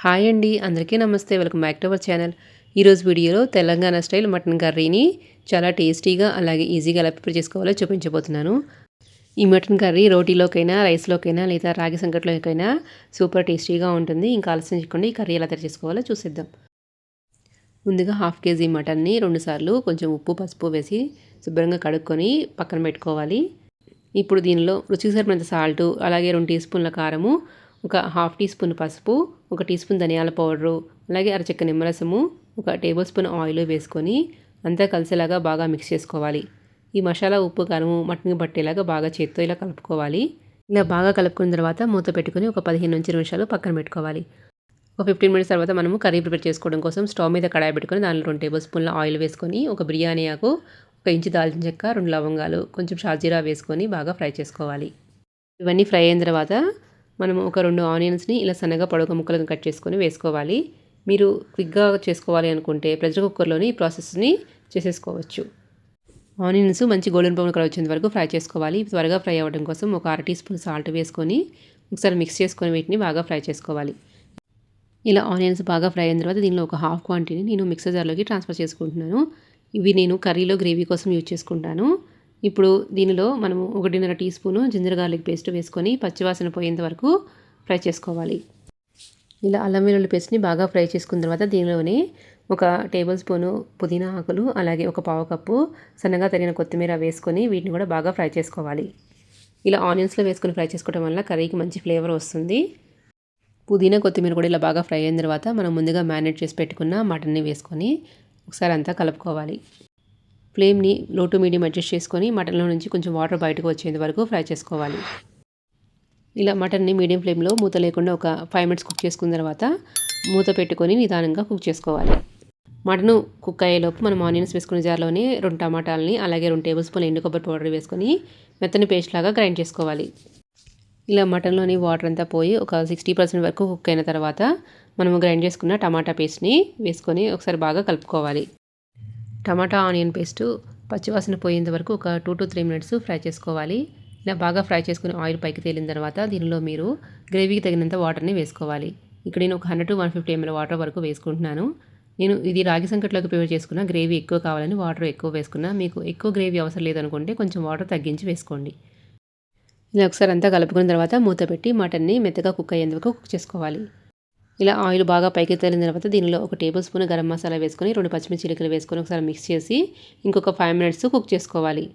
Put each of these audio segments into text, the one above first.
Hi అండి, అందరికీ నమస్తే. Welcome back to our channel. ఈరోజు వీడియోలో తెలంగాణ స్టైల్ మటన్ కర్రీని చాలా టేస్టీగా అలాగే ఈజీగా ఎలా ప్రిపేర్ చేసుకోవాలో చూపించబోతున్నాను. ఈ మటన్ కర్రీ రోటీలోకైనా, రైస్లోకైనా లేదా రాగి సంకట్లోకైనా సూపర్ టేస్టీగా ఉంటుంది. ఇంకా ఆలస్యం చేయకుండా ఈ కర్రీ ఎలా తయారు చేసుకోవాలో చూసేద్దాం. ముందుగా 1/2 కేజీ మటన్ని 2 సార్లు కొంచెం ఉప్పు, పసుపు వేసి శుభ్రంగా కడుక్కొని పక్కన పెట్టుకోవాలి. ఇప్పుడు దీనిలో రుచికి సరిపడినంత సాల్టు, అలాగే 2 టీ స్పూన్ల కారము, ఒక 1/2 టీ స్పూన్ పసుపు, 1 టీ స్పూన్ ధనియాల పౌడరు, అలాగే అరచెక్క నిమ్మరసము, 1 టేబుల్ స్పూన్ ఆయిల్ వేసుకొని అంతా కలిసేలాగా బాగా మిక్స్ చేసుకోవాలి. ఈ మసాలా, ఉప్పు, కారము మటన్కి పట్టేలాగా బాగా చేత్తో ఇలా కలుపుకోవాలి. ఇలా బాగా కలుపుకున్న తర్వాత మూత పెట్టుకొని ఒక 15 నుంచి 20 నిమిషాలు పక్కన పెట్టుకోవాలి. ఒక 15 మినిట్స్ తర్వాత మనము కర్రీ ప్రిపేర్ చేసుకోవడం కోసం స్టవ్ మీద కడాయి పెట్టుకొని దానిలో 2 టేబుల్ స్పూన్ల ఆయిల్ వేసుకొని ఒక బిర్యానీ ఆకు, 1 ఇంచు దాల్చిన చెక్క, 2 లవంగాలు, కొంచెం షాజీరా వేసుకొని బాగా ఫ్రై చేసుకోవాలి. ఇవన్నీ ఫ్రై అయిన తర్వాత మనము ఒక 2 ఆనియన్స్ని ఇలా సన్నగా పొడవుగా ముక్కలుగా కట్ చేసుకొని వేసుకోవాలి. మీరు క్విక్గా చేసుకోవాలి అనుకుంటే ప్రెషర్ కుక్కర్లోని ఈ ప్రాసెస్ని చేసేసుకోవచ్చు. ఆనియన్స్ మంచి గోల్డెన్ బ్రౌన్ కలర్ వచ్చేంత వరకు ఫ్రై చేసుకోవాలి. త్వరగా ఫ్రై అవ్వడం కోసం ఒక 1/2 టీ స్పూన్ సాల్ట్ వేసుకొని ఒకసారి మిక్స్ చేసుకొని వీటిని బాగా ఫ్రై చేసుకోవాలి. ఇలా ఆనియన్స్ బాగా ఫ్రై అయిన తర్వాత దీనిలో ఒక హాఫ్ క్వాంటిటీని నేను మిక్సర్ జార్లోకి ట్రాన్స్ఫర్ చేసుకుంటున్నాను. ఇవి నేను కర్రీలో గ్రేవీ కోసం యూజ్ చేసుకుంటాను. ఇప్పుడు దీనిలో మనము 1.5 teaspoon ginger garlic paste వేసుకొని పచ్చివాసన పోయేంత వరకు ఫ్రై చేసుకోవాలి. ఇలా అల్లం వెల్లుల్లి పేస్ట్ని బాగా ఫ్రై చేసుకున్న తర్వాత దీనిలోనే 1 టేబుల్ స్పూను పుదీనా ఆకులు, అలాగే 1 పావు కప్పు సన్నగా తరిగిన కొత్తిమీర వేసుకొని వీటిని కూడా బాగా ఫ్రై చేసుకోవాలి. ఇలా ఆనియన్స్లో వేసుకొని ఫ్రై చేసుకోవడం వల్ల కర్రీకి మంచి ఫ్లేవర్ వస్తుంది. పుదీనా, కొత్తిమీర కూడా ఇలా బాగా ఫ్రై అయిన తర్వాత మనం ముందుగా మ్యారినేట్ చేసి పెట్టుకున్న మటన్ని వేసుకొని ఒకసారి అంతా కలుపుకోవాలి. ఫ్లేమ్ని లో టు మీడియం అడ్జస్ట్ చేసుకొని మటన్లో నుంచి కొంచెం వాటర్ బయటకు వచ్చేంత వరకు ఫ్రై చేసుకోవాలి. ఇలా మటన్ని మీడియం ఫ్లేమ్లో మూత లేకుండా ఒక 5 మినిట్స్ కుక్ చేసుకున్న తర్వాత మూత పెట్టుకొని నిదానంగా కుక్ చేసుకోవాలి. మటన్ కుక్ అయ్యేలోపు మనం ఆనియన్స్ వేసుకునే జార్లోనే 2 టమాటాలని, అలాగే 2 టేబుల్ స్పూన్ ఎండు కొబ్బరి పౌడర్ వేసుకొని మెత్తని పేస్ట్ లాగా గ్రైండ్ చేసుకోవాలి. ఇలా మటన్లోని వాటర్ అంతా పోయి ఒక 60% వరకు కుక్ అయిన తర్వాత మనము గ్రైండ్ చేసుకున్న టమాటా పేస్ట్ని వేసుకొని ఒకసారి బాగా కలుపుకోవాలి. టమాటా ఆనియన్ పేస్టు పచ్చివాసన పోయేంత వరకు ఒక 2 to 3 మినిట్స్ ఫ్రై చేసుకోవాలి. ఇలా బాగా ఫ్రై చేసుకుని ఆయిల్ పైకి తేలిన తర్వాత దీనిలో మీరు గ్రేవీకి తగినంత వాటర్ని వేసుకోవాలి. ఇక్కడ నేను ఒక 100 to 150 ml వాటర్ వరకు వేసుకుంటున్నాను. నేను ఇది రాగి సంకట్లోకి ప్రిపేర్ చేసుకున్న గ్రేవీ ఎక్కువ కావాలని వాటర్ ఎక్కువ వేసుకున్నా. మీకు ఎక్కువ గ్రేవీ అవసరం లేదనుకుంటే కొంచెం వాటర్ తగ్గించి వేసుకోండి. ఇలా ఒకసారి అంతా కలుపుకున్న తర్వాత మూత పెట్టి మటన్ని మెత్తగా కుక్ అయ్యేందుకు కుక్ చేసుకోవాలి. ఇలా ఆయిల్ బాగా పైకి తేలిన తర్వాత దీనిలో 1 టేబుల్ స్పూన్ గరం మసాలా వేసుకొని 2 పచ్చిమిర్చి చిలుకలు వేసుకొని ఒకసారి మిక్స్ చేసి ఇంకొక 5 మినిట్స్ కుక్ చేసుకోవాలి.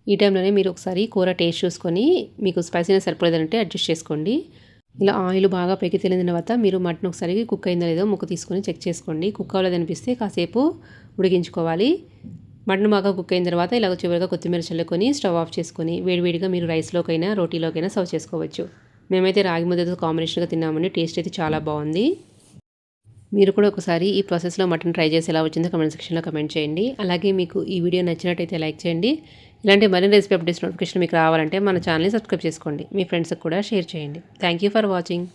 ఈ టైంలోనే మీరు ఒకసారి కూర టేస్ట్ చూసుకొని మీకు స్పైసీనెస్ సరిపోలేదంటే అడ్జస్ట్ చేసుకోండి. ఇలా ఆయిల్ బాగా పైకి తేలిన తర్వాత మీరు మటన్ ఒకసారి కుక్ అయిందో లేదో ముక్క తీసుకొని చెక్ చేసుకోండి. కుక్ అవ్వలేదనిపిస్తే కాసేపు ఉడికించుకోవాలి. మటన్ బాగా కుక్ అయిన తర్వాత ఇలా చివరిగా కొత్తిమీర చల్లుకొని స్టవ్ ఆఫ్ చేసుకొని వేడివేడిగా మీరు రైస్లోకైనా, రోటీలోకైనా సర్వ్ చేసుకోవచ్చు. మేమైతే రాగి ముద్దతో కాంబినేషన్గా తిన్నామండి. టేస్ట్ అయితే చాలా బాగుంది. మీరు కూడా ఒకసారి ఈ ప్రాసెస్లో మటన్ ట్రై చేసి ఎలా వచ్చిందో కామెంట్ సెక్షన్లో కామెంట్ చేయండి. అలాగే మీకు ఈ వీడియో నచ్చినట్టయితే లైక్ చేయండి. ఇలాంటి మరిన్ని రెసిపీ అప్డేట్స్ నోటిఫికేషన్ మీకు రావాలంటే మన ఛానల్ని సబ్స్క్రైబ్ చేసుకోండి. మీ ఫ్రెండ్స్కి కూడా షేర్ చేయండి. Thank you for watching.